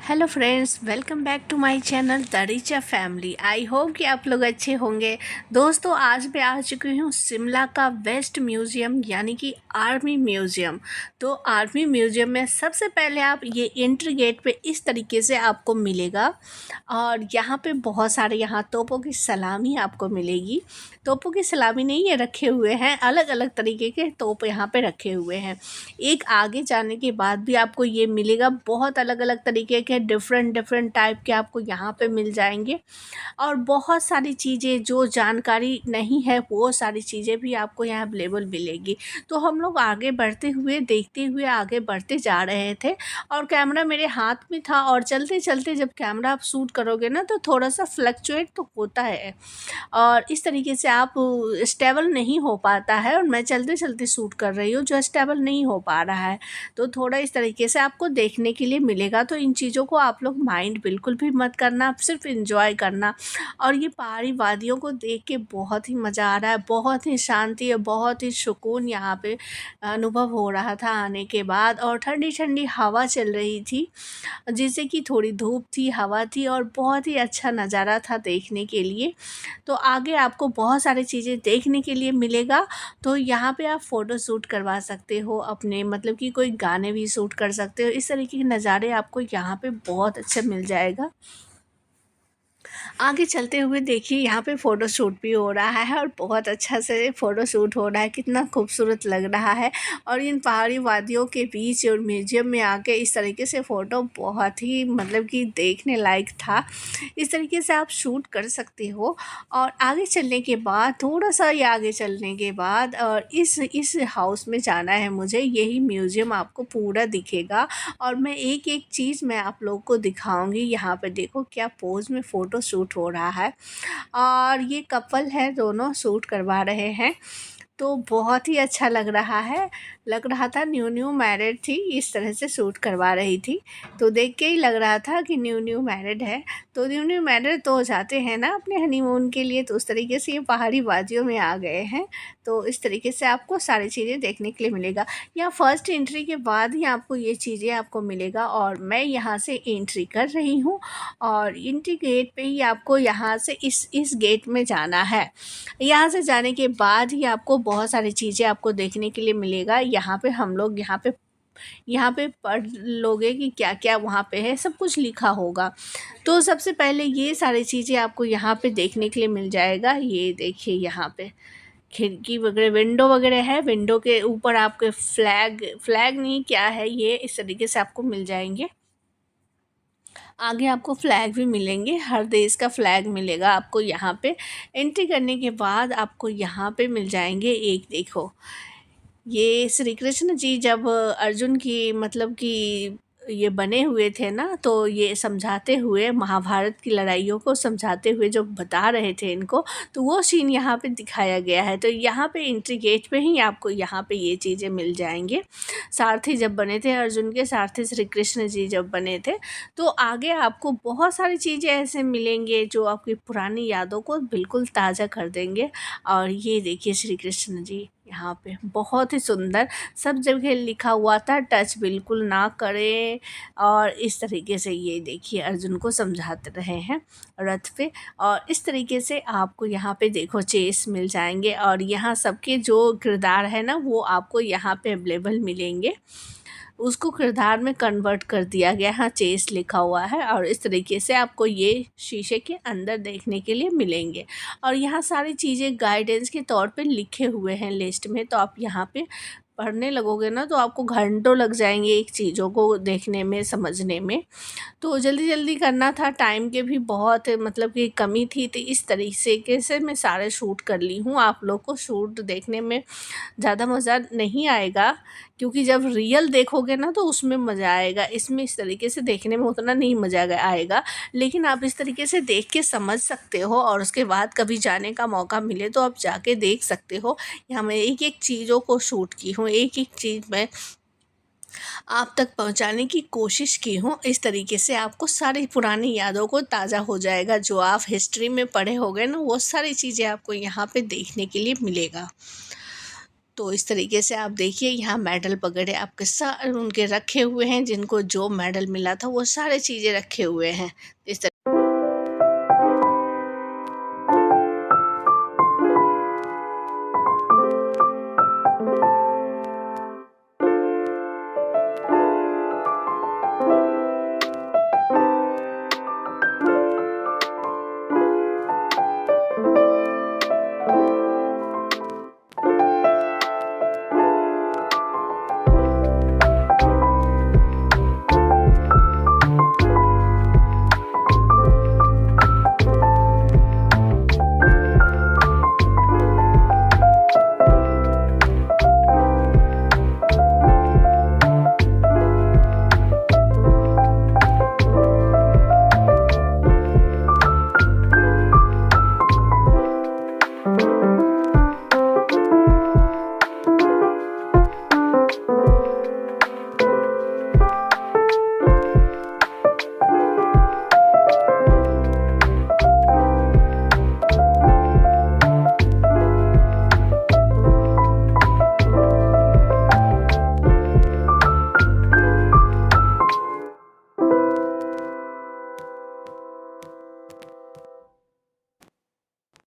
Hello friends, welcome back to my channel the Richa family. I hope कि आप लोग अच्छे होंगे। दोस्तों, आज मैं आ चुकी हूँ शिमला का वेस्ट म्यूज़ियम यानी कि आर्मी म्यूज़ियम। तो आर्मी म्यूज़ियम में सबसे पहले आप ये एंट्री गेट पे इस तरीके से आपको मिलेगा और यहाँ पे बहुत सारे यहाँ तोपों की सलामी आपको मिलेगी। तोपों की सलामी नहीं, ये रखे हुए हैं, अलग अलग तरीके के तोप यहाँ पे रखे हुए हैं। एक आगे जाने के बाद भी आपको ये मिलेगा, बहुत अलग अलग तरीके के डिफरेंट डिफरेंट टाइप के आपको यहाँ पे मिल जाएंगे। और बहुत सारी चीज़ें जो जानकारी नहीं है वो सारी चीज़ें भी आपको यहाँ अवेलेबल मिलेगी। तो हम लोग आगे बढ़ते हुए देखते हुए आगे बढ़ते जा रहे थे और कैमरा मेरे हाथ में था। और चलते चलते जब कैमरा आप शूट करोगे ना तो थोड़ा सा फ्लक्चुएट तो होता है और इस तरीके से आप स्टेबल नहीं हो पाता है। और मैं चलते चलते शूट कर रही हूँ जो स्टेबल नहीं हो पा रहा है, तो थोड़ा इस तरीके से आपको देखने के लिए मिलेगा। तो इन चीज़ों को आप लोग माइंड बिल्कुल भी मत करना, सिर्फ इंजॉय करना। और ये पहाड़ी वादियों को देख के बहुत ही मज़ा आ रहा है, बहुत ही शांति है, बहुत ही सुकून यहाँ पे अनुभव हो रहा था आने के बाद। और ठंडी ठंडी हवा चल रही थी, जैसे कि थोड़ी धूप थी, हवा थी और बहुत ही अच्छा नज़ारा था देखने के लिए। तो आगे आपको बहुत सारी चीज़ें देखने के लिए मिलेगा। तो यहाँ पे आप फ़ोटो शूट करवा सकते हो अपने, मतलब कि कोई गाने भी शूट कर सकते हो। इस तरीके के नज़ारे आपको यहाँ पे बहुत अच्छा मिल जाएगा। आगे चलते हुए देखिए, यहाँ पे फ़ोटो शूट भी हो रहा है और बहुत अच्छा से फ़ोटो शूट हो रहा है, कितना खूबसूरत लग रहा है। और इन पहाड़ी वादियों के बीच और म्यूजियम में आके इस तरीके से फ़ोटो बहुत ही मतलब कि देखने लायक था। इस तरीके से आप शूट कर सकते हो। और आगे चलने के बाद, थोड़ा सा ये आगे चलने के बाद, और इस हाउस में जाना है मुझे। यही म्यूज़ियम आपको पूरा दिखेगा और मैं एक एक चीज़ मैं आप लोगों को दिखाऊंगी। यहाँ पे देखो क्या पोज में फ़ोटो शूट हो रहा है और ये कपल है, दोनों शूट करवा रहे हैं। तो बहुत ही अच्छा लग रहा है, लग रहा था न्यू न्यू मैरिड थी, इस तरह से शूट करवा रही थी। तो देख के ही लग रहा था कि न्यू न्यू मैरिड है। तो न्यू न्यू मैरिड तो जाते हैं ना अपने हनीमून के लिए, तो उस तरीके से ये पहाड़ी वादियों में आ गए हैं। तो इस तरीके से आपको सारी चीज़ें देखने के लिए मिलेगा। यहाँ फर्स्ट एंट्री के बाद ही आपको ये चीज़ें आपको मिलेगा और मैं यहाँ से एंट्री कर रही हूँ। और एंट्री गेट पे ही आपको यहाँ से इस गेट में जाना है। यहाँ से जाने के बाद ही आपको बहुत सारी चीज़ें आपको देखने के लिए मिलेगा। यहाँ पे हम लोग यहाँ पे पढ़ लोगे कि क्या क्या वहाँ पे है, सब कुछ लिखा होगा। तो सबसे पहले ये सारी चीज़ें आपको यहाँ पे देखने के लिए मिल जाएगा। ये देखिए, यहाँ पे खिड़की वगैरह, विंडो वगैरह है। विंडो के ऊपर आपके फ्लैग नहीं, क्या है ये, इस तरीके से आपको मिल जाएंगे। आगे आपको फ्लैग भी मिलेंगे, हर देश का फ्लैग मिलेगा आपको यहाँ पे। एंट्री करने के बाद आपको यहाँ पे मिल जाएंगे, एक देखो, ये श्री कृष्ण जी जब अर्जुन की मतलब कि ये बने हुए थे ना, तो ये समझाते हुए महाभारत की लड़ाइयों को समझाते हुए जो बता रहे थे इनको, तो वो सीन यहाँ पे दिखाया गया है। तो यहाँ पे एंट्री गेट पे ही आपको यहाँ पे ये चीज़ें मिल जाएंगे। सारथी जब बने थे, अर्जुन के सारथी श्री कृष्ण जी जब बने थे। तो आगे आपको बहुत सारी चीज़ें ऐसे मिलेंगे जो आपकी पुरानी यादों को बिल्कुल ताज़ा कर देंगे। और ये देखिए श्री कृष्ण जी यहाँ पे बहुत ही सुंदर, सब जगह लिखा हुआ था टच बिल्कुल ना करें। और इस तरीके से ये देखिए अर्जुन को समझाते रहे हैं रथ पे। और इस तरीके से आपको यहाँ पे देखो चेस मिल जाएंगे और यहाँ सबके जो किरदार है ना वो आपको यहाँ पे अवेलेबल मिलेंगे। उसको किरदार में कन्वर्ट कर दिया गया है, हाँ चेस लिखा हुआ है। और इस तरीके से आपको ये शीशे के अंदर देखने के लिए मिलेंगे। और यहाँ सारी चीज़ें गाइडेंस के तौर पे लिखे हुए हैं लिस्ट में, तो आप यहाँ पे पढ़ने लगोगे ना तो आपको घंटों लग जाएंगे एक चीज़ों को देखने में, समझने में। तो जल्दी जल्दी करना था, टाइम के भी बहुत मतलब कि कमी थी, तो इस तरीके से मैं सारे शूट कर ली हूँ। आप लोग को शूट देखने में ज़्यादा मज़ा नहीं आएगा, क्योंकि जब रियल देखोगे ना तो उसमें मज़ा आएगा, इसमें इस तरीके से देखने में उतना नहीं मज़ा आएगा। लेकिन आप इस तरीके से देख के समझ सकते हो और उसके बाद कभी जाने का मौका मिले तो आप जाके देख सकते हो। यहाँ मैं एक एक चीज़ों को शूट की हूँ, एक एक चीज़ मैं आप तक पहुंचाने की कोशिश की हूँ। इस तरीके से आपको सारी पुरानी यादों को ताज़ा हो जाएगा, जो आप हिस्ट्री में पढ़े होंगे ना वो सारी चीज़ें आपको यहाँ पे देखने के लिए मिलेगा। तो इस तरीके से आप देखिए यहाँ मेडल वगैरह आपके सारे उनके रखे हुए हैं, जिनको जो मेडल मिला था वो सारे चीज़ें रखे हुए हैं इस तरह।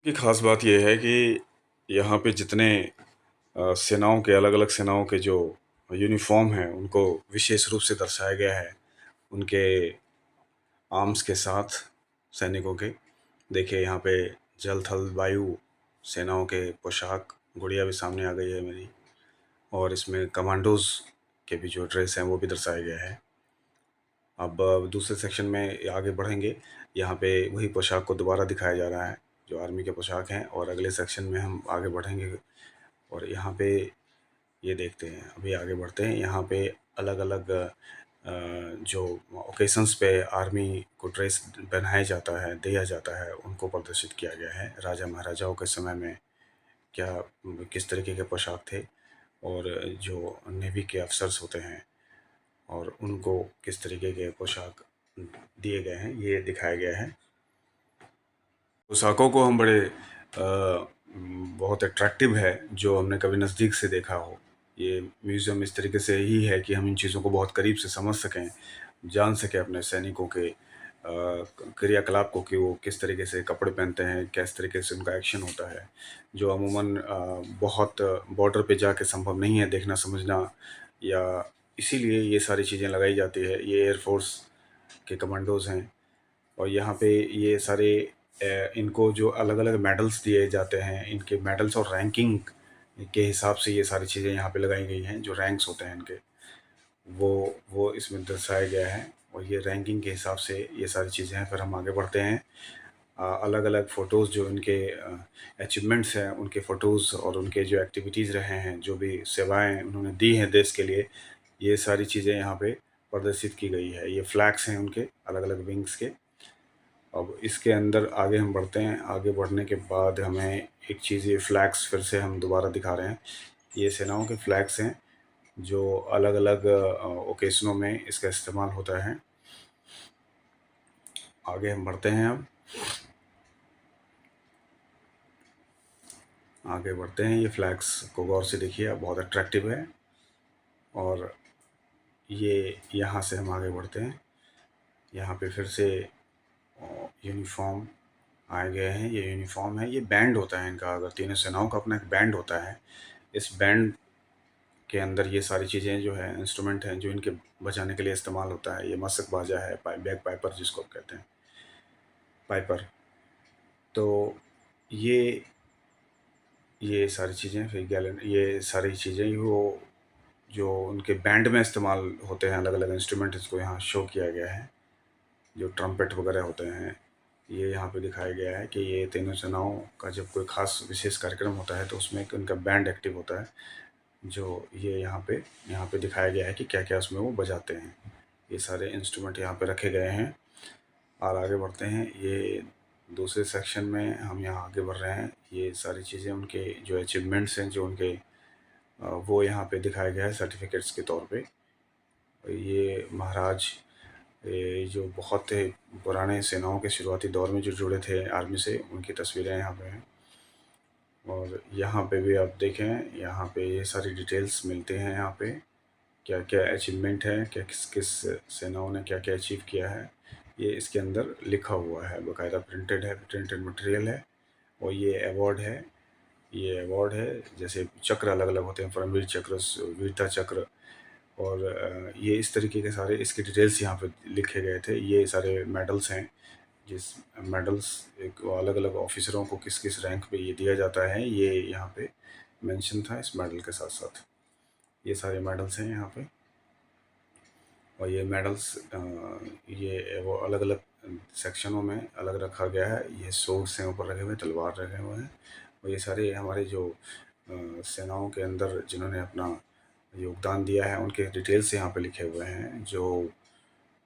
की खास बात यह है कि यहाँ पे जितने सेनाओं के अलग अलग सेनाओं के जो यूनिफॉर्म हैं उनको विशेष रूप से दर्शाया गया है उनके आर्म्स के साथ सैनिकों के। देखिए यहाँ पे जल थल वायु सेनाओं के पोशाक, गुड़िया भी सामने आ गई है मेरी, और इसमें कमांडोज के भी जो ड्रेस हैं वो भी दर्शाया गया है। अब दूसरे सेक्शन में आगे बढ़ेंगे, यहाँ पे वही पोशाक को दोबारा दिखाया जा रहा है जो आर्मी के पोशाक हैं, और अगले सेक्शन में हम आगे बढ़ेंगे और यहाँ पे ये देखते हैं। अभी आगे बढ़ते हैं, यहाँ पे अलग अलग जो ओकेशंस पे आर्मी को ड्रेस पहनाया जाता है, दिया जाता है, उनको प्रदर्शित किया गया है। राजा महाराजाओं के समय में क्या किस तरीके के पोशाक थे, और जो नेवी के अफसर्स होते हैं और उनको किस तरीके के पोशाक दिए गए हैं, ये दिखाया गया है। पोशाकों को हम बड़े बहुत अट्रैक्टिव है जो हमने कभी नज़दीक से देखा हो। ये म्यूज़ियम इस तरीके से ही है कि हम इन चीज़ों को बहुत करीब से समझ सकें, जान सकें अपने सैनिकों के क्रियाकलाप को, कि वो किस तरीके से कपड़े पहनते हैं, किस तरीके से उनका एक्शन होता है, जो अमूमन बहुत बॉर्डर पे जाके संभव नहीं है देखना समझना, या इसीलिए ये सारी चीज़ें लगाई जाती है। ये एयरफोर्स के कमांडोज़ हैं, और यहाँ पे ये सारे इनको जो अलग अलग मेडल्स दिए जाते हैं, इनके मेडल्स और रैंकिंग के हिसाब से ये सारी चीज़ें यहाँ पे लगाई गई हैं। जो रैंक्स होते हैं इनके, वो इसमें दर्शाया गया है, और ये रैंकिंग के हिसाब से ये सारी चीज़ें हैं। फिर हम आगे बढ़ते हैं, अलग अलग फ़ोटोज़ जो इनके अचीवमेंट्स हैं, उनके फ़ोटोज़ और उनके जो एक्टिविटीज़ रहे हैं, जो भी सेवाएं उन्होंने दी हैं देश के लिए, ये सारी चीज़ें यहाँ पे प्रदर्शित की गई है। ये फ्लैग्स हैं उनके अलग अलग विंग्स के। अब इसके अंदर आगे हम बढ़ते हैं, आगे बढ़ने के बाद हमें एक चीज़, ये फ्लैग्स फिर से हम दोबारा दिखा रहे हैं। ये सेनाओं के फ्लैग्स हैं जो अलग अलग ओकेशनों में इसका इस्तेमाल होता है। आगे हम बढ़ते हैं, अब आगे बढ़ते हैं। ये फ्लैग्स को गौर से देखिए, अब बहुत अट्रैक्टिव है। और ये यहाँ से हम आगे बढ़ते हैं, यहाँ पे फिर से यूनिफॉर्म आए गए हैं। ये यूनिफॉर्म है, ये बैंड होता है इनका, अगर तीनों सेनाओं का अपना एक बैंड होता है। इस बैंड के अंदर ये सारी चीज़ें जो है, इंस्ट्रूमेंट हैं जो इनके बजाने के लिए इस्तेमाल होता है। ये मसक बाजा है, बैग पाइपर जिसको कहते हैं, पाइपर। तो ये सारी चीज़ें, फिर गैलन, ये सारी चीज़ें वो जो उनके बैंड में इस्तेमाल होते हैं, अलग अलग इंस्ट्रूमेंट, इसको यहाँ शो किया गया है। जो ट्रम्पेट वगैरह होते हैं, ये यहाँ पे दिखाया गया है कि ये तीनों सेनाओं का जब कोई ख़ास विशेष कार्यक्रम होता है तो उसमें एक उनका बैंड एक्टिव होता है, जो ये यहाँ पे दिखाया गया है कि क्या क्या उसमें वो बजाते हैं। ये सारे इंस्ट्रूमेंट यहाँ पे रखे गए हैं। और आगे बढ़ते हैं, ये दूसरे सेक्शन में हम यहाँ आगे बढ़ रहे हैं। ये सारी चीज़ें उनके जो अचीवमेंट्स हैं, जो उनके वो यहाँ पे दिखाया गया है सर्टिफिकेट्स के तौर पे। ये महाराज, ये जो बहुत पुराने सेनाओं के शुरुआती दौर में जो जुड़े थे आर्मी से, उनकी तस्वीरें यहाँ पे हैं। और यहाँ पे भी आप देखें, यहाँ पे ये सारी डिटेल्स मिलते हैं। यहाँ पे क्या क्या अचीवमेंट है, क्या किस किस सेनाओं ने क्या क्या अचीव किया है, ये इसके अंदर लिखा हुआ है, बाकायदा प्रिंटेड है, प्रिंटेड मटेरियल है। और ये अवार्ड है, ये अवार्ड है। जैसे चक्र अलग अलग होते हैं, परमवीर चक्र, वीरता चक्र, और ये इस तरीके के सारे इसकी डिटेल्स यहाँ पे लिखे गए थे। ये सारे मेडल्स हैं, जिस मेडल्स एक अलग अलग ऑफिसरों को किस किस रैंक पे ये दिया जाता है, ये यहाँ पे मेंशन था इस मेडल के साथ साथ। ये सारे मेडल्स हैं यहाँ पे। और ये मेडल्स ये वो अलग अलग सेक्शनों में अलग रखा गया है। ये सोर्ड्स हैं ऊपर रखे हुए, तलवार रखे हुए हैं। और ये सारे हमारे जो सेनाओं के अंदर जिन्होंने अपना योगदान दिया है, उनके डिटेल्स यहाँ पे लिखे हुए हैं। जो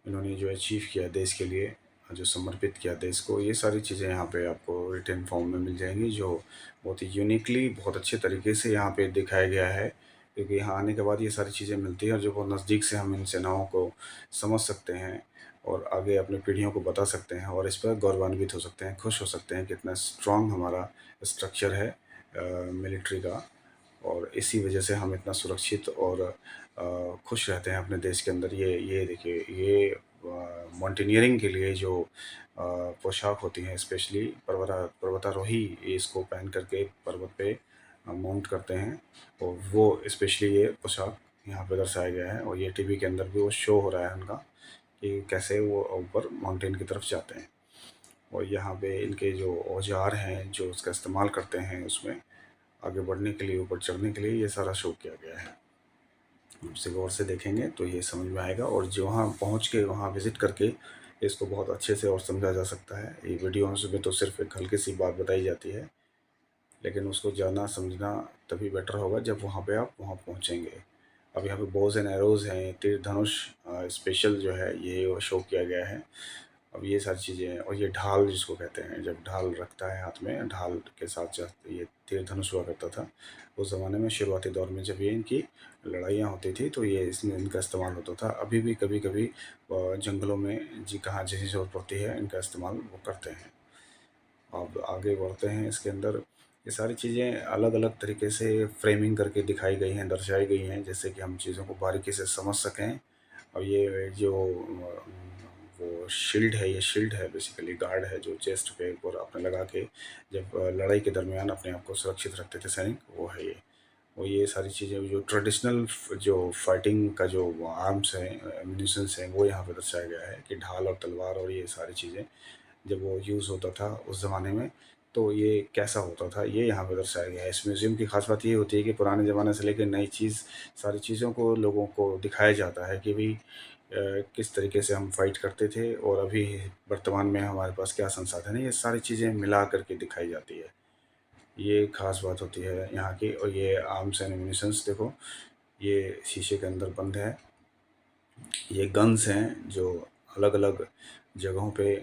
इन्होंने जो अचीव किया देश के लिए, जो समर्पित किया देश को, ये सारी चीज़ें यहाँ पे आपको रिटन फॉर्म में मिल जाएंगी, जो बहुत ही यूनिकली बहुत अच्छे तरीके से यहाँ पे दिखाया गया है। क्योंकि यहाँ आने के बाद ये सारी चीज़ें मिलती हैं, और जो बहुत नज़दीक से हम इन सेनाओं को समझ सकते हैं और आगे अपनी पीढ़ियों को बता सकते हैं, और इस पर गौरवान्वित हो सकते हैं, खुश हो सकते हैं कि इतना स्ट्रॉन्ग हमारा स्ट्रक्चर है मिलिट्री का। और इसी वजह से हम इतना सुरक्षित और खुश रहते हैं अपने देश के अंदर। ये देखिए, ये माउंटेनियरिंग के लिए जो पोशाक होती हैं, स्पेशली पर्वतारोही इसको पहन करके पर्वत पे माउंट करते हैं। और वो स्पेशली ये पोशाक यहाँ पे दर्शाया गया है। और ये टीवी के अंदर भी वो शो हो रहा है उनका, कि कैसे वो ऊपर माउंटेन की तरफ जाते हैं। और यहाँ पे इनके जो औजार हैं जो उसका इस्तेमाल करते हैं उसमें आगे बढ़ने के लिए, ऊपर चढ़ने के लिए, ये सारा शो किया गया है। उससे गौर से देखेंगे तो ये समझ में आएगा, और जो वहाँ पहुँच के वहाँ विज़िट करके इसको बहुत अच्छे से और समझा जा सकता है। ये वीडियो में तो सिर्फ एक हल्की सी बात बताई जाती है, लेकिन उसको जानना समझना तभी बेटर होगा जब वहाँ पे आप वहाँ पहुँचेंगे। अब यहाँ पे बोज एंड एरोज़ हैं, तीर धनुष स्पेशल जो है ये शो किया गया है। अब ये सारी चीज़ें हैं। और ये ढाल जिसको कहते हैं, जब ढाल रखता है हाथ में, ढाल के साथ जब ये तीर धनुष हुआ करता था उस ज़माने में, शुरुआती दौर में जब ये इनकी लड़ाइयाँ होती थी तो ये इसमें इनका इस्तेमाल होता था। अभी भी कभी कभी जंगलों में जी कहाँ जैसी ज़रूरत पड़ती है इनका इस्तेमाल वो करते हैं। अब आगे बढ़ते हैं इसके अंदर। ये सारी चीज़ें अलग अलग तरीके से फ्रेमिंग करके दिखाई गई हैं, दर्शाई गई हैं, जैसे कि हम चीज़ों को बारीकी से समझ सकें। और ये जो वो शील्ड है, ये शील्ड है बेसिकली, गार्ड है जो चेस्ट पे ऊपर अपने लगा के जब लड़ाई के दरमियान अपने आप को सुरक्षित रखते थे सैनिक, वो है ये। और ये सारी चीज़ें जो ट्रेडिशनल जो फाइटिंग का जो आर्म्स हैं, एम्यूनिशंस हैं, वो यहाँ पे दर्शाया गया है कि ढाल और तलवार और ये सारी चीज़ें जब वो यूज़ होता था उस ज़माने में तो ये कैसा होता था, ये यहाँ पे दर्शाया गया है। इस म्यूज़ियम की ख़ास बात ये होती है कि पुराने ज़माने से लेकर नई चीज़, सारी चीज़ों को लोगों को दिखाया जाता है कि भाई किस तरीके से हम फाइट करते थे और अभी वर्तमान में हमारे पास क्या संसाधन है, ये सारी चीज़ें मिला करके दिखाई जाती है। ये ख़ास बात होती है यहाँ की। और ये आर्म्स एंड एम्यूनिशंस देखो, ये शीशे के अंदर बंद है। ये गन्स हैं जो अलग अलग जगहों पे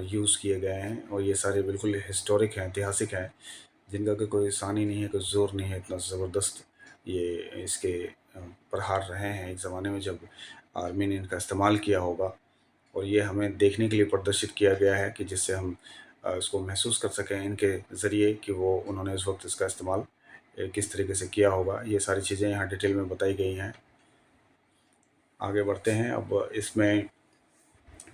यूज़ किए गए हैं, और ये सारे बिल्कुल हिस्टोरिक हैं, ऐतिहासिक हैं, जिनका कि कोई शान ही नहीं है, कोई ज़ोर नहीं है। इतना ज़बरदस्त ये इसके प्रहार रहे हैं एक ज़माने में जब आर्मी ने इनका इस्तेमाल किया होगा। और ये हमें देखने के लिए प्रदर्शित किया गया है कि जिससे हम इसको महसूस कर सकें इनके ज़रिए कि वो उन्होंने उस वक्त इसका इस्तेमाल किस तरीके से किया होगा। ये सारी चीज़ें यहाँ डिटेल में बताई गई हैं। आगे बढ़ते हैं। अब इसमें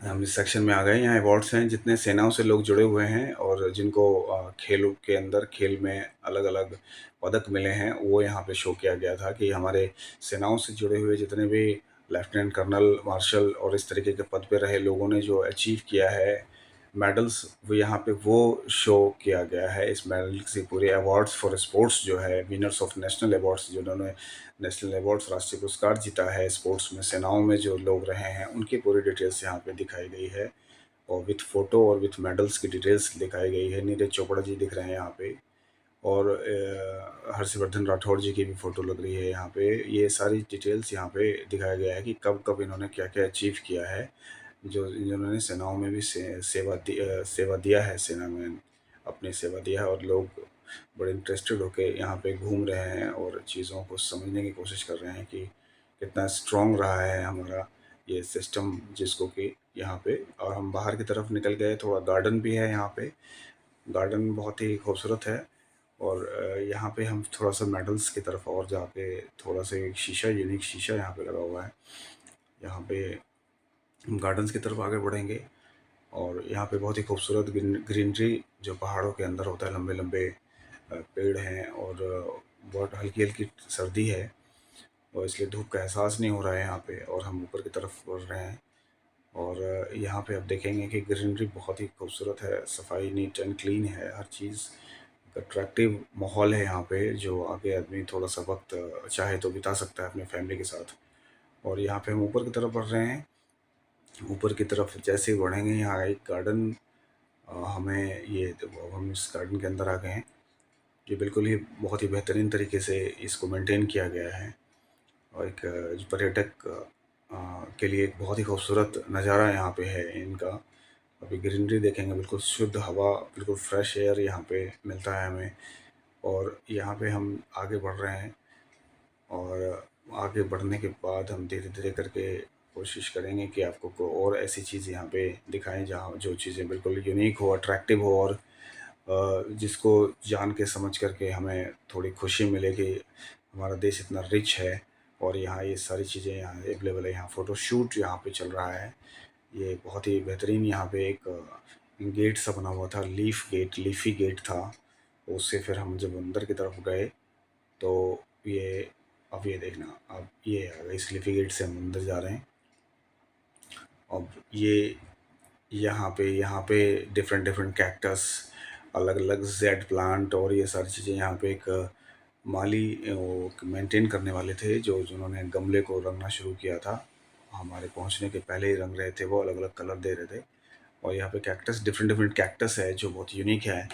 हम इस सेक्शन में आ गए। यहाँ अवार्ड्स हैं, जितने सेनाओं से लोग जुड़े हुए हैं और जिनको खेलों के अंदर खेल में अलग अलग पदक मिले हैं, वो यहाँ पे शो किया गया था कि हमारे सेनाओं से जुड़े हुए जितने भी लेफ्टिनेंट कर्नल, मार्शल और इस तरीके के पद पे रहे लोगों ने जो अचीव किया है मेडल्स, वो यहाँ पे वो शो किया गया है। इस मेडल से पूरे अवार्ड्स फॉर स्पोर्ट्स जो है, विनर्स ऑफ नेशनल अवार्ड्स, जिन्होंने नेशनल अवार्ड्स राष्ट्रीय पुरस्कार जीता है स्पोर्ट्स में, सेनाओं में जो लोग रहे हैं, उनकी पूरी डिटेल्स यहाँ पे दिखाई गई है। और विथ फ़ोटो और विथ मेडल्स की डिटेल्स दिखाई गई है। नीरज चोपड़ा जी दिख रहे हैं यहाँ पे, और हर्षवर्धन राठौड़ जी की भी फ़ोटो लग रही है यहाँ पे। ये सारी डिटेल्स यहाँ पे दिखाया गया है कि कब कब इन्होंने क्या क्या अचीव किया है। जो जिन्होंने सेनाओं में भी सेवा दिया है, सेना में अपनी सेवा दिया है, और लोग बड़े इंटरेस्टेड होके यहाँ पे घूम रहे हैं और चीज़ों को समझने की कोशिश कर रहे हैं कि कितना स्ट्रॉन्ग रहा है हमारा ये सिस्टम, जिसको कि यहाँ पे। और हम बाहर की तरफ निकल गए, थोड़ा गार्डन भी है यहाँ पे। गार्डन बहुत ही खूबसूरत है, और यहाँ पे हम थोड़ा सा मेटल्स की तरफ और जाके थोड़ा सा एक शीशा, यूनिक शीशा यहाँ पे लगा हुआ है। यहाँ पे हम गार्डन्स की तरफ आगे बढ़ेंगे और यहाँ पे बहुत ही खूबसूरत ग्रीनरी जो पहाड़ों के अंदर होता है, लंबे लंबे पेड़ हैं और बहुत हल्की हल्की सर्दी है और इसलिए धूप का एहसास नहीं हो रहा है यहाँ पे, और हम ऊपर की तरफ बढ़ रहे हैं। और यहाँ पे आप देखेंगे कि ग्रीनरी बहुत ही खूबसूरत है, सफाई नीट एंड क्लीन है, हर चीज़ अट्रैक्टिव माहौल है यहाँ पे, जो आगे आदमी थोड़ा सा वक्त चाहे तो बिता सकता है अपने फैमिली के साथ। और यहाँ पे हम ऊपर की तरफ बढ़ रहे हैं। ऊपर की तरफ जैसे ही बढ़ेंगे यहाँ एक गार्डन हमें ये, अब हम इस गार्डन के अंदर आ गए हैं। ये बिल्कुल ही बहुत ही बेहतरीन तरीके से इसको मेंटेन किया गया है और एक पर्यटक के लिए एक बहुत ही खूबसूरत नज़ारा यहाँ पे है इनका। अभी ग्रीनरी देखेंगे, बिल्कुल शुद्ध हवा, बिल्कुल फ्रेश एयर यहाँ पे मिलता है हमें। और यहाँ पे हम आगे बढ़ रहे हैं और आगे बढ़ने के बाद हम धीरे धीरे करके कोशिश करेंगे कि आपको को और ऐसी चीज़ यहाँ पे दिखाएं जहाँ जो चीज़ें बिल्कुल यूनिक हो, अट्रैक्टिव हो और जिसको जान के समझ करके हमें थोड़ी खुशी मिले कि हमारा देश इतना रिच है और यहाँ ये सारी चीज़ें यहाँ अवेलेबल है। यहाँ फ़ोटोशूट यहाँ पे चल रहा है। ये बहुत ही बेहतरीन यहाँ पे एक गेट सा बना हुआ था, लीफ़ी गेट था। उससे फिर हम जब अंदर की तरफ गए तो ये, अब ये देखना, अब ये आ गए, इस लीफ़ी गेट से हम अंदर जा रहे हैं। अब ये यहाँ पे डिफरेंट डिफरेंट कैक्टस, अलग अलग जेड प्लांट और ये सारी चीज़ें यहाँ पे एक माली वो मेंटेन करने वाले थे जो जिन्होंने गमले को रंगना शुरू किया था। हमारे पहुँचने के पहले ही रंग रहे थे, वो अलग अलग कलर दे रहे थे। और यहाँ पे कैक्टस, डिफरेंट डिफरेंट कैक्टस है जो बहुत यूनिक है,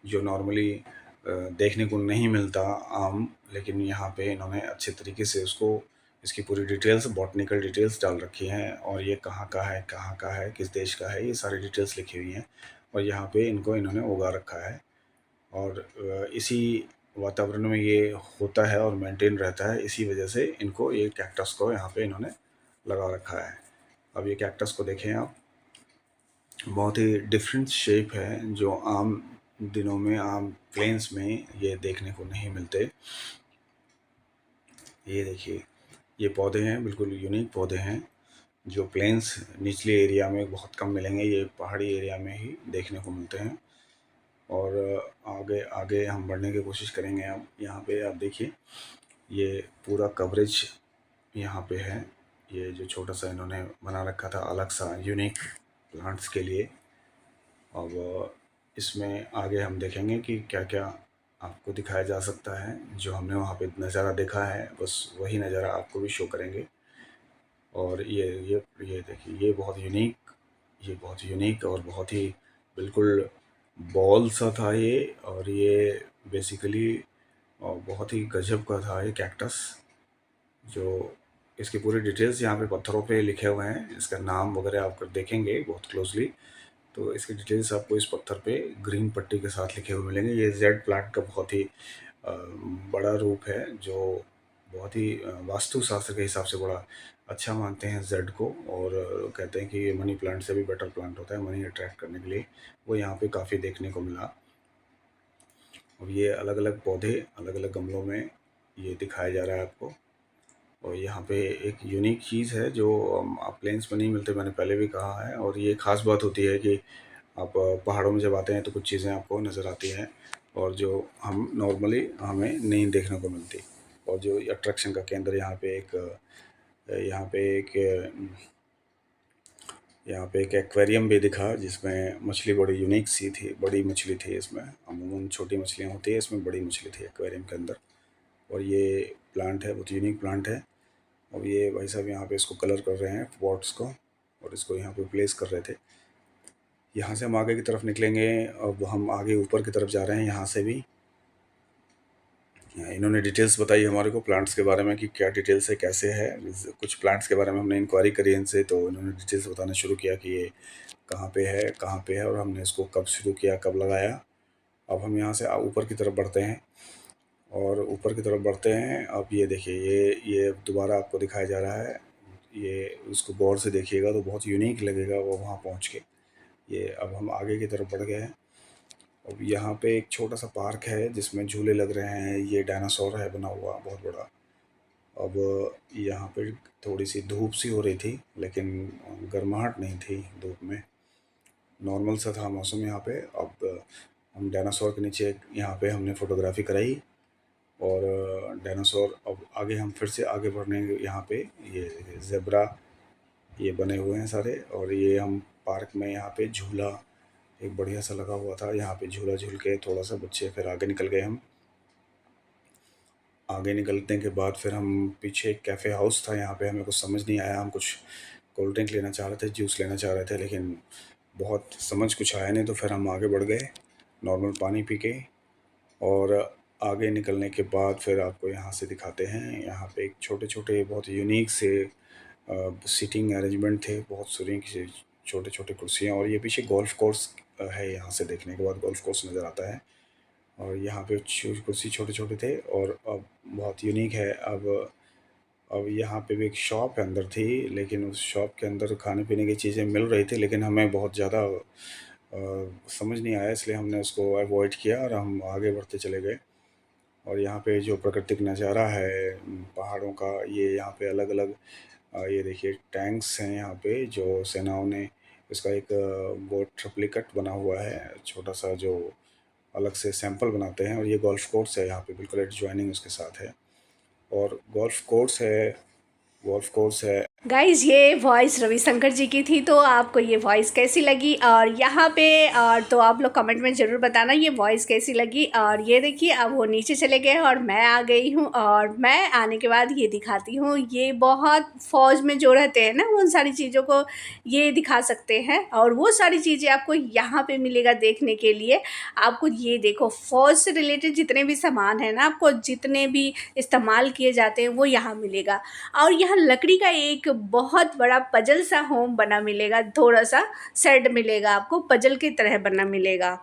जो नॉर्मली देखने को नहीं मिलता आम, लेकिन यहाँ पे इन्होंने अच्छे तरीके से उसको, इसकी पूरी डिटेल्स, बॉटनिकल डिटेल्स डाल रखी हैं और ये कहाँ का है, कहाँ का है, किस देश का है, ये सारी डिटेल्स लिखी हुई हैं। और यहाँ पे इनको इन्होंने उगा रखा है और इसी वातावरण में ये होता है और मेंटेन रहता है, इसी वजह से इनको, ये कैक्टस को यहाँ पे इन्होंने लगा रखा है। अब ये कैक्टस को देखें आप, बहुत ही डिफरेंट शेप है जो आम दिनों में, आम प्लेन्स में ये देखने को नहीं मिलते। ये देखिए, ये पौधे हैं, बिल्कुल यूनिक पौधे हैं जो प्लेन्स निचले एरिया में बहुत कम मिलेंगे, ये पहाड़ी एरिया में ही देखने को मिलते हैं। और आगे आगे हम बढ़ने की कोशिश करेंगे। अब यहाँ पे आप देखिए, ये पूरा कवरेज यहाँ पे है, ये जो छोटा सा इन्होंने बना रखा था अलग सा यूनिक प्लांट्स के लिए। अब इसमें आगे हम देखेंगे कि क्या क्या आपको दिखाया जा सकता है। जो हमने वहाँ पे नज़ारा देखा है बस वही नज़ारा आपको भी शो करेंगे। और ये देखिए, ये बहुत यूनिक और बहुत ही बिल्कुल बॉल सा था ये, और ये बेसिकली बहुत ही गजब का था ये कैक्टस। जो इसकी पूरी डिटेल्स यहाँ पे पत्थरों पे लिखे हुए हैं, इसका नाम वगैरह आप कर देखेंगे बहुत क्लोजली तो इसकी डिटेल्स आपको इस पत्थर पे ग्रीन पट्टी के साथ लिखे हुए मिलेंगे। ये जेड प्लांट का बहुत ही बड़ा रूप है, जो बहुत ही वास्तुशास्त्र के हिसाब से बड़ा अच्छा मानते हैं जेड को, और कहते हैं कि ये मनी प्लांट से भी बेटर प्लांट होता है मनी अट्रैक्ट करने के लिए। वो यहाँ पे काफ़ी देखने को मिला। अब ये अलग अलग पौधे अलग अलग गमलों में ये दिखाया जा रहा है आपको। और यहाँ पे एक यूनिक चीज़ है जो आप प्लेन्स में नहीं मिलते, मैंने पहले भी कहा है, और ये ख़ास बात होती है कि आप पहाड़ों में जब आते हैं तो कुछ चीज़ें आपको नज़र आती हैं और जो हम नॉर्मली हमें नहीं देखने को मिलती। और जो अट्रैक्शन का केंद्र यहाँ पे एक यहाँ पे एक एक्वेरियम भी दिखा जिसमें मछली बड़ी यूनिक सी थी, बड़ी मछली थी इसमें। अमूमन छोटी मछलियाँ होती है, इसमें बड़ी मछली थी एक्वेरियम के अंदर। और ये प्लांट है, बहुत यूनिक प्लांट है। अब ये भाई साहब यहाँ पे इसको कलर कर रहे हैं पॉट्स को, और इसको यहाँ पे प्लेस कर रहे थे। यहाँ से हम आगे की तरफ निकलेंगे। अब हम आगे ऊपर की तरफ जा रहे हैं। यहाँ से भी इन्होंने डिटेल्स बताई हमारे को प्लांट्स के बारे में कि क्या डिटेल्स है, कैसे है। कुछ प्लांट्स के बारे में हमने इंक्वायरी करी इनसे, तो इन्होंने डिटेल्स बताना शुरू किया कि ये कहाँ पे है, कहाँ पे है, और हमने इसको कब शुरू किया, कब लगाया। अब हम यहाँ से ऊपर की तरफ बढ़ते हैं और ऊपर की तरफ बढ़ते हैं। अब ये देखिए, ये दोबारा आपको दिखाया जा रहा है। ये उसको गौर से देखिएगा तो बहुत यूनिक लगेगा वो वहाँ पहुँच के। ये अब हम आगे की तरफ बढ़ गए हैं अब यहाँ पे एक छोटा सा पार्क है जिसमें झूले लग रहे हैं। ये डायनासोर है बना हुआ बहुत बड़ा। अब यहाँ पे थोड़ी सी धूप सी हो रही थी, लेकिन गर्माहट नहीं थी धूप में, नॉर्मल सा था मौसम यहाँ पे। अब हम डायनासोर के नीचे यहाँ पे हमने फ़ोटोग्राफी कराई, और डायनासोर अब आगे हम फिर से आगे बढ़ने यहाँ पे ये ज़ेब्रा ये बने हुए हैं सारे, और ये हम पार्क में यहाँ पे झूला एक बढ़िया सा लगा हुआ था। यहाँ पे झूला झूल के थोड़ा सा बच्चे फिर आगे निकल गए। हम आगे निकलने के बाद फिर हम पीछे एक कैफ़े हाउस था, यहाँ पे हमें कुछ समझ नहीं आया। हम कुछ कोल्ड ड्रिंक लेना चाह रहे थे, जूस लेना चाह रहे थे, लेकिन बहुत समझ कुछ आया नहीं, तो फिर हम आगे बढ़ गए नॉर्मल पानी पी के। और आगे निकलने के बाद फिर आपको यहाँ से दिखाते हैं, यहाँ पे एक छोटे छोटे बहुत यूनिक से सीटिंग अरेंजमेंट थे, बहुत यूनिक से छोटे छोटे कुर्सियाँ। और ये पीछे गोल्फ कोर्स है, यहाँ से देखने के बाद गोल्फ कोर्स नज़र आता है। और यहाँ पे कुर्सी छोटे छोटे थे, और अब बहुत यूनिक है। अब यहाँ पे भी एक शॉप अंदर थी, लेकिन उस शॉप के अंदर खाने पीने की चीज़ें मिल रही थी, लेकिन हमें बहुत ज़्यादा समझ नहीं आया, इसलिए हमने उसको अवॉइड किया और हम आगे बढ़ते चले गए। और यहाँ पे जो प्राकृतिक नज़ारा है पहाड़ों का, ये यहाँ पे अलग अलग ये देखिए टैंक्स हैं यहाँ पे जो सेनाओं ने, इसका एक बहुत ट्रिप्लिकेट बना हुआ है छोटा सा, जो अलग से सैंपल बनाते हैं। और ये गोल्फ कोर्स है यहाँ पे, बिल्कुल एडजॉइनिंग उसके साथ है, और गोल्फ कोर्स है। गाइज ये वॉइस रविशंकर जी की थी, तो आपको ये वॉइस कैसी लगी और यहाँ पे और तो आप लोग कमेंट में ज़रूर बताना ये वॉइस कैसी लगी। और ये देखिए अब वो नीचे चले गए और मैं आ गई हूँ, और मैं आने के बाद ये दिखाती हूँ। ये बहुत फ़ौज में जो रहते हैं ना, उन सारी चीज़ों को ये दिखा सकते हैं, और वो सारी चीज़ें आपको यहाँ पे मिलेगा देखने के लिए। आपको ये देखो फ़ौज से रिलेटेड जितने भी सामान है ना, आपको जितने भी इस्तेमाल किए जाते हैं वो यहाँ मिलेगा। और यहाँ लकड़ी का एक बहुत बड़ा पजल सा होम बना मिलेगा, थोड़ा सा सेट मिलेगा, आपको पजल की तरह बना मिलेगा।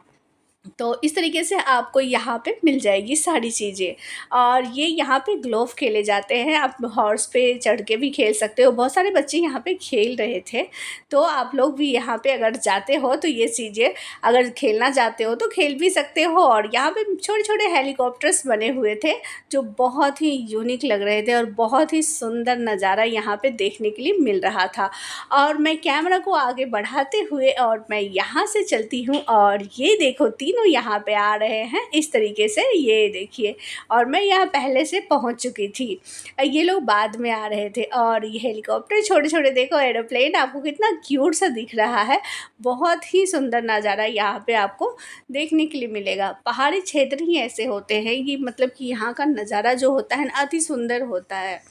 तो इस तरीके से आपको यहाँ पे मिल जाएगी सारी चीज़ें। और ये यहाँ पे ग्लोव खेले जाते हैं, आप हॉर्स पे चढ़ के भी खेल सकते हो। बहुत सारे बच्चे यहाँ पे खेल रहे थे, तो आप लोग भी यहाँ पे अगर जाते हो तो ये चीज़ें अगर खेलना चाहते हो तो खेल भी सकते हो। और यहाँ पे छोटे छोटे हेलीकॉप्टर्स बने हुए थे जो बहुत ही यूनिक लग रहे थे, और बहुत ही सुंदर नज़ारा यहाँ पे देखने के लिए मिल रहा था। और मैं कैमरा को आगे बढ़ाते हुए और मैं यहाँ से चलती हूँ, और ये देखो तीनों यहाँ पे आ रहे हैं इस तरीके से, ये देखिए। और मैं यहाँ पहले से पहुँच चुकी थी, ये लोग बाद में आ रहे थे। और ये हेलीकॉप्टर छोटे छोटे देखो, एरोप्लेन आपको कितना क्यूट सा दिख रहा है। बहुत ही सुंदर नज़ारा यहाँ पे आपको देखने के लिए मिलेगा। पहाड़ी क्षेत्र ही ऐसे होते हैं कि मतलब कि यहाँ का नज़ारा जो होता है ना, अति सुंदर होता है।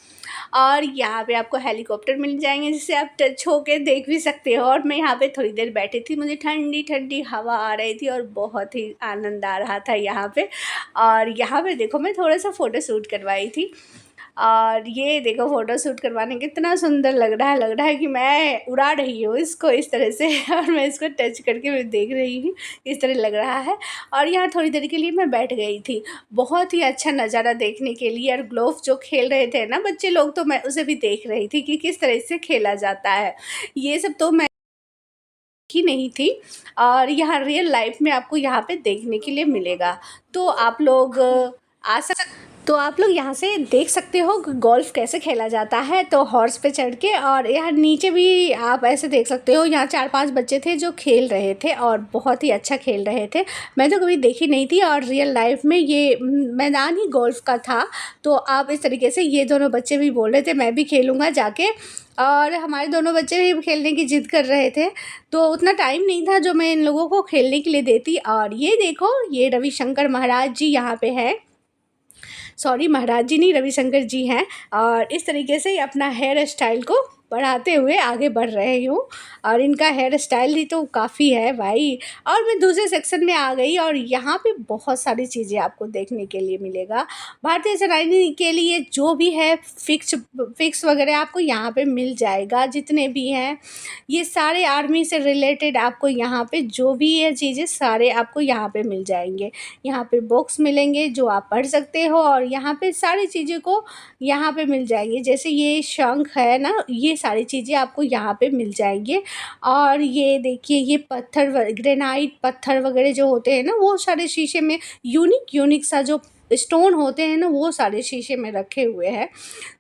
और यहाँ पे आपको हेलीकॉप्टर मिल जाएंगे जिससे आप टच होके देख भी सकते हो। और मैं यहाँ पे थोड़ी देर बैठी थी, मुझे ठंडी ठंडी हवा आ रही थी और बहुत ही आनंद आ रहा था यहाँ पे। और यहाँ पे देखो मैं थोड़ा सा फ़ोटो शूट करवाई थी, और ये देखो फ़ोटो शूट करवाने कितना सुंदर लग रहा है कि मैं उड़ा रही हूँ इसको इस तरह से और मैं इसको टच करके मैं देख रही हूँ, इस तरह लग रहा है। और यहाँ थोड़ी देर के लिए मैं बैठ गई थी, बहुत ही अच्छा नज़ारा देखने के लिए। और ग्लोव जो खेल रहे थे ना बच्चे लोग, तो मैं उसे भी देख रही थी कि किस तरह से खेला जाता है। ये सब तो मैं ही नहीं थी, और यहाँ रियल लाइफ में आपको यहाँ पे देखने के लिए मिलेगा। तो आप लोग आ सक तो आप लोग यहाँ से देख सकते हो गोल्फ कैसे खेला जाता है, तो हॉर्स पे चढ़ के। और यहाँ नीचे भी आप ऐसे देख सकते हो, यहाँ 4-5 बच्चे थे जो खेल रहे थे और बहुत ही अच्छा खेल रहे थे। मैं तो कभी देखी नहीं थी, और रियल लाइफ में ये मैदान ही गोल्फ का था। तो आप इस तरीके से, ये दोनों बच्चे भी बोल रहे थे मैं भी खेलूँगा जाके, और हमारे दोनों बच्चे भी खेलने की ज़िद कर रहे थे। तो उतना टाइम नहीं था जो मैं इन लोगों को खेलने के लिए देती। और ये देखो ये रविशंकर महाराज जी यहाँ पे हैं, सॉरी महाराज जी नहीं, रविशंकर जी हैं। और इस तरीके से अपना हेयर स्टाइल को बढ़ाते हुए आगे बढ़ रही हूँ। और इनका हेयर स्टाइल ही तो काफ़ी है भाई। और मैं दूसरे सेक्शन में आ गई, और यहाँ पे बहुत सारी चीज़ें आपको देखने के लिए मिलेगा। भारतीय सेनानी के लिए जो भी है फिक्स वगैरह आपको यहाँ पे मिल जाएगा, जितने भी हैं ये सारे आर्मी से रिलेटेड। आपको यहाँ पे जो भी ये चीज़ें सारे आपको यहाँ पे मिल जाएंगे। यहाँ पे बुक्स मिलेंगे जो आप पढ़ सकते हो, और यहाँ पे सारी चीज़ें को यहाँ पे मिल जाएंगी। जैसे ये शंख है ना, ये सारी चीज़ें आपको यहाँ पे मिल जाएंगी। और ये देखिए, ये पत्थर ग्रेनाइट पत्थर वगैरह जो होते हैं ना, वो सारे शीशे में यूनिक सा जो स्टोन होते हैं ना, वो सारे शीशे में रखे हुए हैं।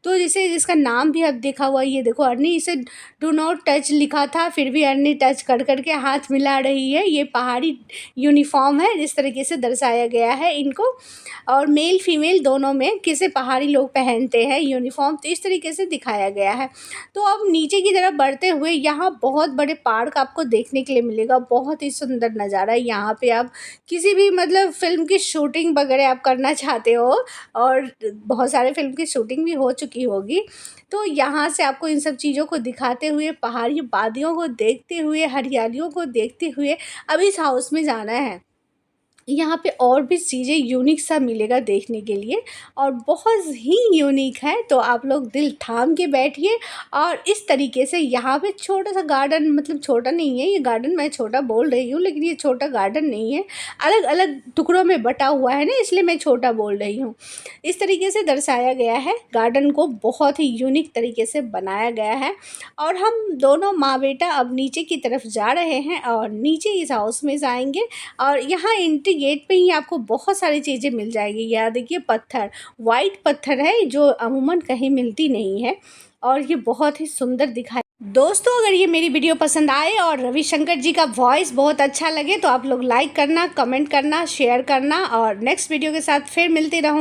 तो जैसे जिसका नाम भी अब देखा हुआ, ये देखो अर्नी, इसे डू नॉट टच लिखा था, फिर भी अर्नी टच कर करके हाथ मिला रही है। ये पहाड़ी यूनिफॉर्म है, इस तरीके से दर्शाया गया है इनको। और मेल फीमेल दोनों में किसे पहाड़ी लोग पहनते हैं यूनिफॉर्म, तो इस तरीके से दिखाया गया है। तो अब नीचे की तरफ बढ़ते हुए यहाँ बहुत बड़े पार्क आपको देखने के लिए मिलेगा। बहुत ही सुंदर नज़ारा है यहाँ पे। आप किसी भी मतलब फ़िल्म की शूटिंग वगैरह आप करना चाहते हो, और बहुत सारे फ़िल्म की शूटिंग भी हो चुकी होगी, तो यहाँ से आपको इन सब चीज़ों को दिखाते हुए, पहाड़ी वादियों को देखते हुए, हरियालियों को देखते हुए अब इस हाउस में जाना है। यहाँ पे और भी चीज़ें यूनिक सा मिलेगा देखने के लिए, और बहुत ही यूनिक है। तो आप लोग दिल थाम के बैठिए। और इस तरीके से यहाँ पे छोटा सा गार्डन, मतलब छोटा नहीं है ये गार्डन, मैं छोटा बोल रही हूँ लेकिन ये छोटा गार्डन नहीं है, अलग अलग टुकड़ों में बटा हुआ है ना, इसलिए मैं छोटा बोल रही हूँ। इस तरीके से दर्शाया गया है गार्डन को, बहुत ही यूनिक तरीके से बनाया गया है। और हम दोनों माँ बेटा अब नीचे की तरफ जा रहे हैं, और नीचे इस हाउस में जाएंगे। और यहाँ एंट्री गेट पे ही आपको बहुत सारी चीज़ें मिल जाएगी। यहाँ देखिए, पत्थर, वाइट पत्थर है जो अमूमन कहीं मिलती नहीं है, और ये बहुत ही सुंदर दिखाई। दोस्तों, अगर ये मेरी वीडियो पसंद आए और रविशंकर जी का वॉइस बहुत अच्छा लगे, तो आप लोग लाइक करना, कमेंट करना, शेयर करना, और नेक्स्ट वीडियो के साथ फिर मिलती रहूँगी।